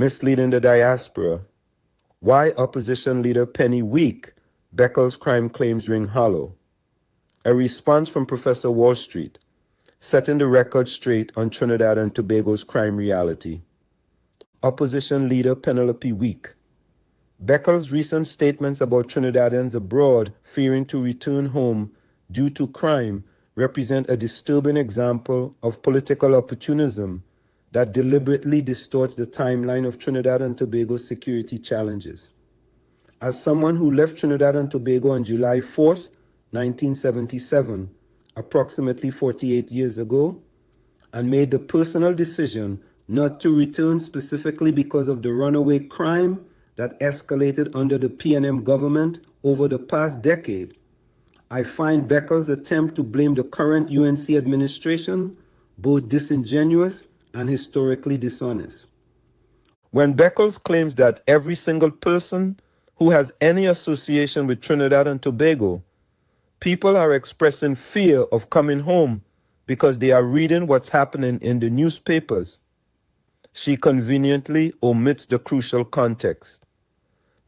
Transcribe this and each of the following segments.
Misleading the Diaspora. Why Opposition Leader Penny weak, Beckles' crime claims ring hollow. A response from Professor Wall Street, setting the record straight on Trinidad and Tobago's crime reality. Opposition Leader Penelope Week. Beckles' recent statements about Trinidadians abroad fearing to return home due to crime represent a disturbing example of political opportunism that deliberately distorts the timeline of Trinidad and Tobago's security challenges. As someone who left Trinidad and Tobago on July 4, 1977, approximately 48 years ago, and made the personal decision not to return specifically because of the runaway crime that escalated under the PNM government over the past decade, I find Beckles' attempt to blame the current UNC administration both disingenuous and historically dishonest. When Beckles claims that every single person who has any association with Trinidad and Tobago, people are expressing fear of coming home because they are reading what's happening in the newspapers, she conveniently omits the crucial context.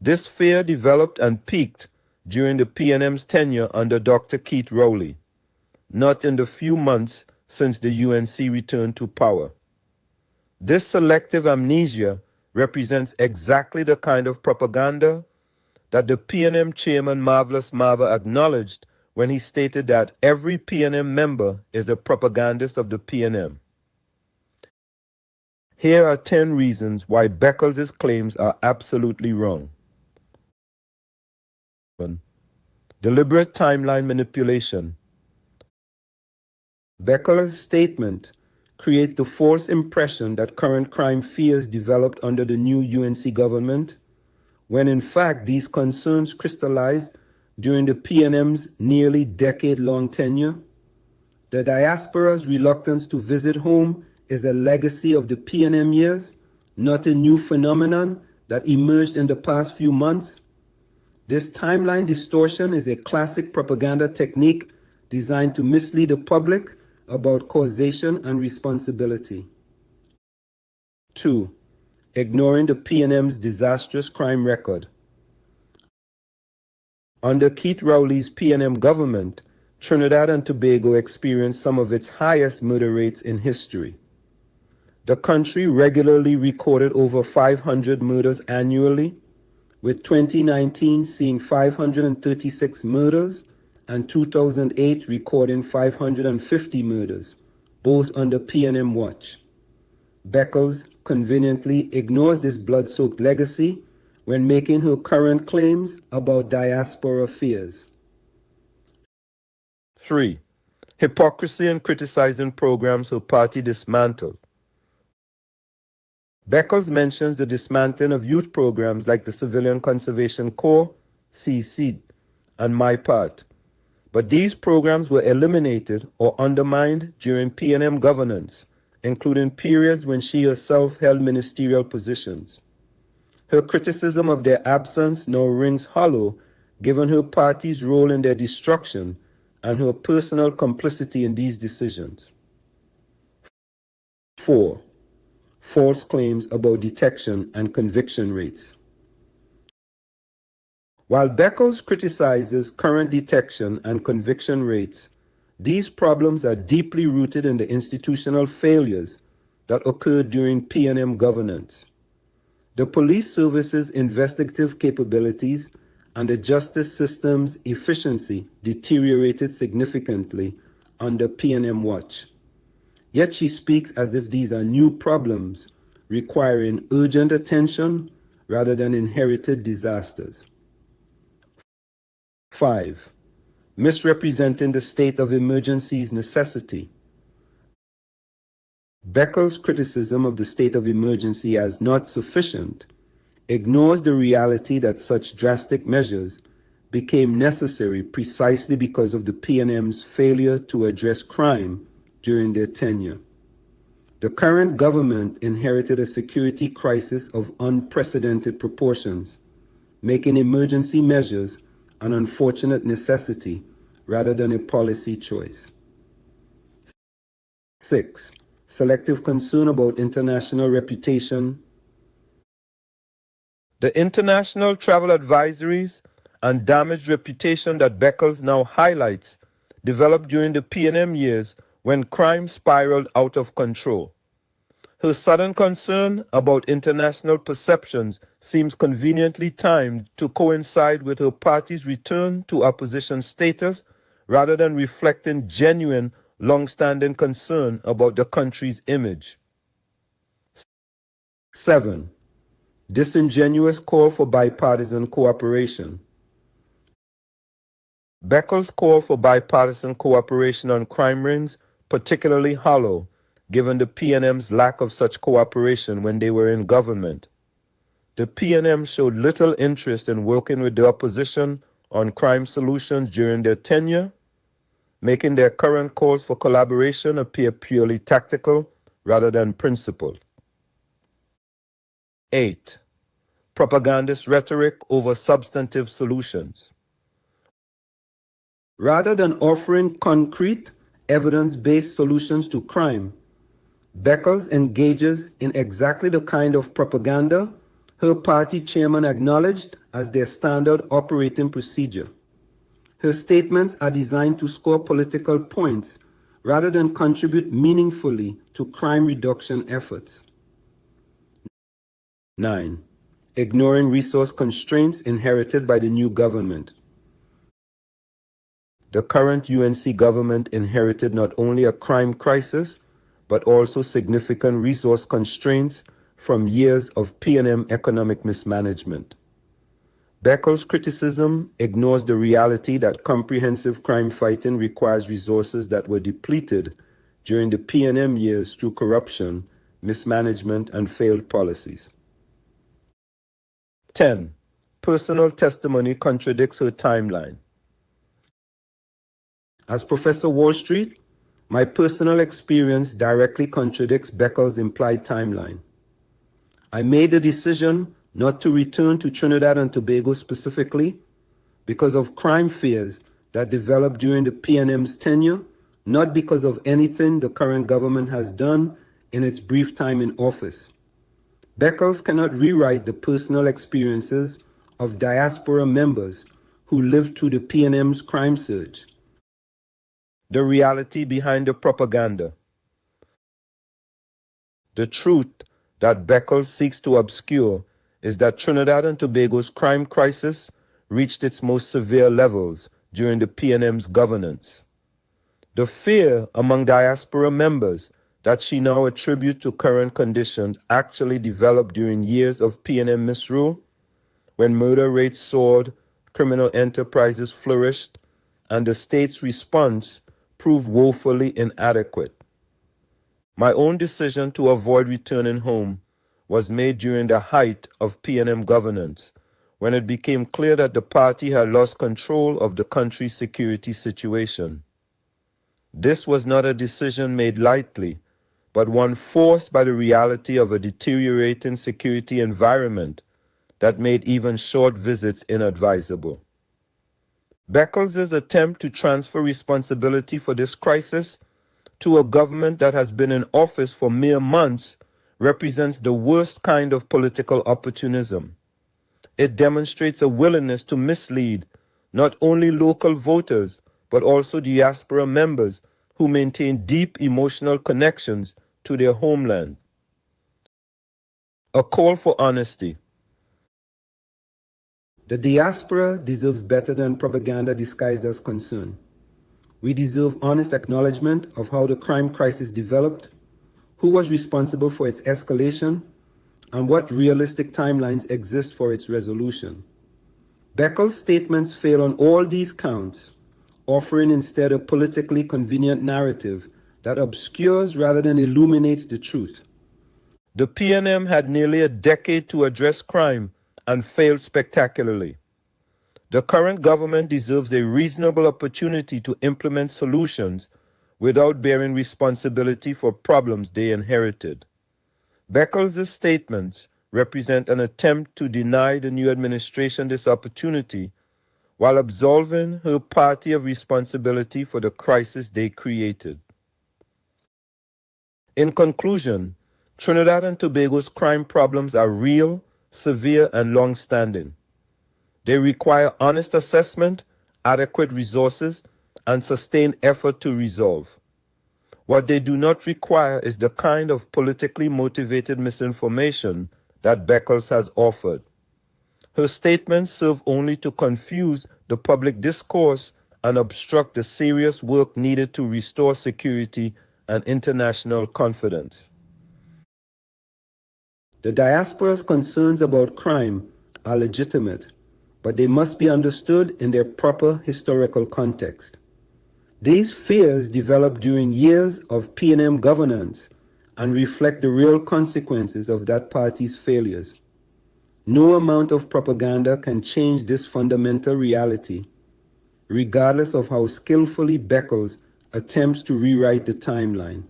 This fear developed and peaked during the PNM's tenure under Dr. Keith Rowley, not in the few months since the UNC returned to power. This selective amnesia represents exactly the kind of propaganda that the PNM chairman Marvelous Marva acknowledged when he stated that every PNM member is a propagandist of the PNM. Here are 10 reasons why Beckles' claims are absolutely wrong. 1. Deliberate timeline manipulation. Beckles' statement creates the false impression that current crime fears developed under the new UNC government, when in fact these concerns crystallized during the PNM's nearly decade-long tenure. The diaspora's reluctance to visit home is a legacy of the PNM years, not a new phenomenon that emerged in the past few months. This timeline distortion is a classic propaganda technique designed to mislead the public about causation and responsibility. 2. Ignoring the PNM's disastrous crime record. Under Keith Rowley's PNM government, Trinidad and Tobago experienced some of its highest murder rates in history. The country regularly recorded over 500 murders annually, with 2019 seeing 536 murders and 2008 recording 550 murders, both under PNM watch. Beckles conveniently ignores this blood-soaked legacy when making her current claims about diaspora fears. 3. Hypocrisy in criticizing programs her party dismantled. Beckles mentions the dismantling of youth programs like the Civilian Conservation Corps, CC, and My Part, but these programs were eliminated or undermined during PNM governance, including periods when she herself held ministerial positions. Her criticism of their absence now rings hollow given her party's role in their destruction and her personal complicity in these decisions. 4. False claims about detection and conviction rates. While Beckles criticizes current detection and conviction rates, these problems are deeply rooted in the institutional failures that occurred during PNM governance. The police service's investigative capabilities and the justice system's efficiency deteriorated significantly under PNM watch. Yet she speaks as if these are new problems requiring urgent attention rather than inherited disasters. 5. Misrepresenting the state of emergency's necessity. Beckles' criticism of the state of emergency as not sufficient ignores the reality that such drastic measures became necessary precisely because of the PNM's failure to address crime during their tenure. The current government inherited a security crisis of unprecedented proportions, making emergency measures an unfortunate necessity rather than a policy choice. 6. Selective concern about international reputation. The international travel advisories and damaged reputation that Beckles now highlights developed during the PNM years when crime spiraled out of control. Her sudden concern about international perceptions seems conveniently timed to coincide with her party's return to opposition status rather than reflecting genuine, long-standing concern about the country's image. 7. Disingenuous call for bipartisan cooperation. Beckles' call for bipartisan cooperation on crime rings particularly hollow, given the PNM's lack of such cooperation when they were in government. The PNM showed little interest in working with the opposition on crime solutions during their tenure, making their current calls for collaboration appear purely tactical rather than principled. 8. Propagandist rhetoric over substantive solutions. Rather than offering concrete, evidence-based solutions to crime, Beckles engages in exactly the kind of propaganda her party chairman acknowledged as their standard operating procedure. Her statements are designed to score political points rather than contribute meaningfully to crime reduction efforts. 9. Ignoring resource constraints inherited by the new government. The current UNC government inherited not only a crime crisis, but also significant resource constraints from years of PNM economic mismanagement. Beckles' criticism ignores the reality that comprehensive crime fighting requires resources that were depleted during the PNM years through corruption, mismanagement, and failed policies. 10. Personal testimony contradicts her timeline. As Professor Wall Street, my personal experience directly contradicts Beckles' implied timeline. I made the decision not to return to Trinidad and Tobago specifically because of crime fears that developed during the PNM's tenure, not because of anything the current government has done in its brief time in office. Beckles cannot rewrite the personal experiences of diaspora members who lived through the PNM's crime surge. The reality behind the propaganda. The truth that Beckles seeks to obscure is that Trinidad and Tobago's crime crisis reached its most severe levels during the PNM's governance. The fear among diaspora members that she now attributes to current conditions actually developed during years of PNM misrule, when murder rates soared, criminal enterprises flourished, and the state's response proved woefully inadequate. My own decision to avoid returning home was made during the height of PNM governance, when it became clear that the party had lost control of the country's security situation. This was not a decision made lightly, but one forced by the reality of a deteriorating security environment that made even short visits inadvisable. Beckles' attempt to transfer responsibility for this crisis to a government that has been in office for mere months represents the worst kind of political opportunism. It demonstrates a willingness to mislead not only local voters, but also diaspora members who maintain deep emotional connections to their homeland. A call for honesty. The diaspora deserves better than propaganda disguised as concern. We deserve honest acknowledgement of how the crime crisis developed, who was responsible for its escalation, and what realistic timelines exist for its resolution. Beckles' statements fail on all these counts, offering instead a politically convenient narrative that obscures rather than illuminates the truth. The PNM had nearly a decade to address crime and failed spectacularly. The current government deserves a reasonable opportunity to implement solutions without bearing responsibility for problems they inherited. Beckles' statements represent an attempt to deny the new administration this opportunity while absolving her party of responsibility for the crisis they created. In conclusion, Trinidad and Tobago's crime problems are real, severe, and long-standing. They require honest assessment, adequate resources, and sustained effort to resolve. What they do not require is the kind of politically motivated misinformation that Beckles has offered. Her statements serve only to confuse the public discourse and obstruct the serious work needed to restore security and international confidence. The diaspora's concerns about crime are legitimate, but they must be understood in their proper historical context. These fears developed during years of PNM governance and reflect the real consequences of that party's failures. No amount of propaganda can change this fundamental reality, regardless of how skillfully Beckles attempts to rewrite the timeline.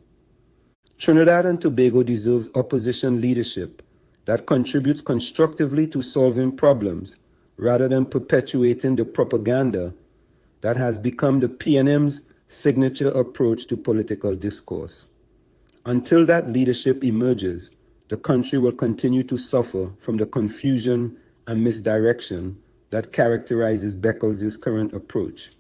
Trinidad and Tobago deserves opposition leadership that contributes constructively to solving problems rather than perpetuating the propaganda that has become the PNM's signature approach to political discourse. Until that leadership emerges, the country will continue to suffer from the confusion and misdirection that characterizes Beckles' current approach.